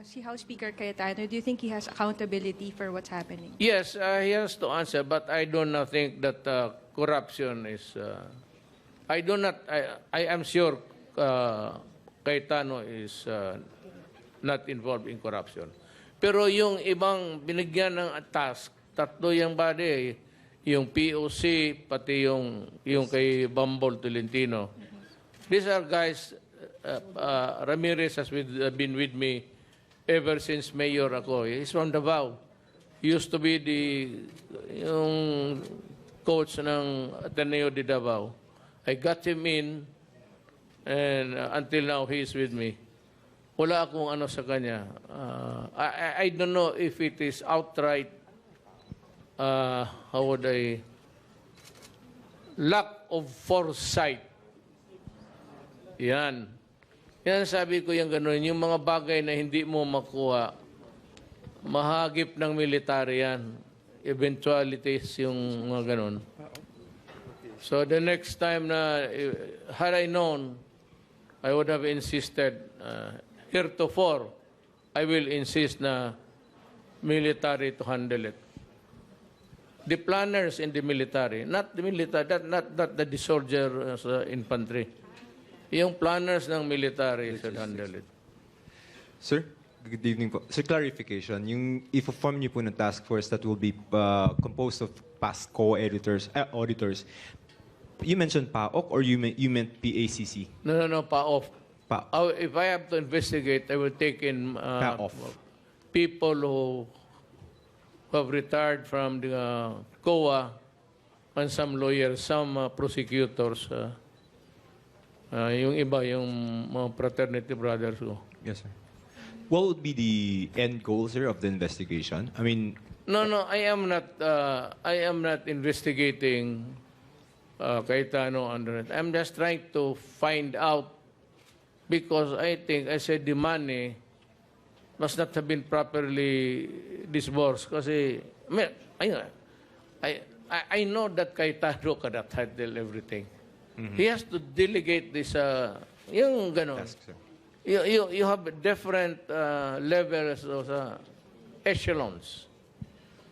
si House Speaker Cayetano, do you think he has accountability for what's happening? Yes, he has to answer, but I do not think that corruption is... I am sure Cayetano is not involved in corruption. Pero yung ibang binigyan ng task, tatlo yung body, yung POC, pati yung kay Bambol Tolentino. These are guys, Ramirez has been with me ever since mayor ako. He's from Davao. He used to be yung coach ng Ateneo de Davao. I got him in, and until now, he is with me. Wala akong ano sa kanya. I don't know if it is outright, how would I, lack of foresight. Yan. Yan sabi ko yung gano'n. Yung mga bagay na hindi mo makuha, mahagip ng military yan. Eventualities yung mga gano'n. So the next time na, had I known, I would have insisted, heretofore, I will insist na military to handle it. The planners in the military, not the military, not the soldier infantry. Yung planners ng military should handle it. Sir, good evening po. Sir, clarification. Yung i-form niyo po ng task force that will be composed of past co-editors, auditors, you mentioned PAOK or you meant PACC? No, PAOK. If I have to investigate, I will take in people who have retired from the COA and some lawyers, some prosecutors. Yung iba, yung mga fraternity brothers ko. Yes, sir. What would be the end goal, sir, of the investigation? I mean... No, I am not investigating Cayetano under it. I'm just trying to find out because I think, I said the money must not have been properly disbursed. Kasi, I know that Cayetano cannot handle everything. Mm-hmm. He has to delegate this, yung ganon. You have different levels of echelons.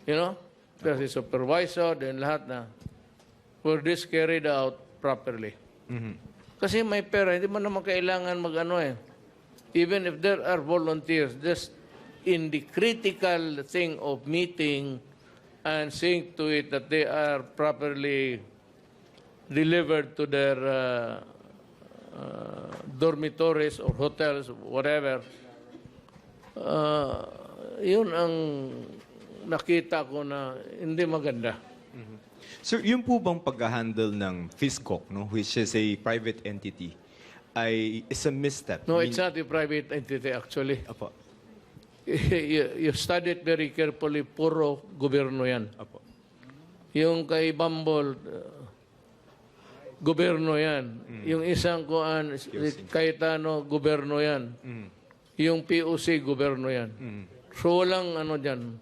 You know? There's a supervisor, then lahat na. For this carried out properly. Mm-hmm. Kasi may pera, hindi mo naman kailangan mag-ano eh. Even if there are volunteers, just in the critical thing of meeting and seeing to it that they are properly delivered to their dormitories or hotels, whatever. Yun ang nakita ko na hindi maganda. Mm-hmm. Sir, yung po bang pag-handle ng FISCOC, no, which is a private entity, is a misstep? No, it's not a private entity actually. Apo. You study it very carefully, puro gobyerno yan. Apo. Yung kay Bambol, gobyerno yan. Yung isang kuan, Cayetano, gobyerno yan. Yung POC, gobyerno yan. So walang ano dyan.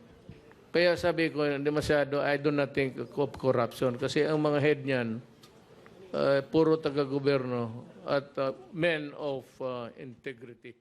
Kaya sabi ko, hindi masyado, I do not think of corruption. Kasi ang mga head niyan, puro taga-gobyerno at men of integrity.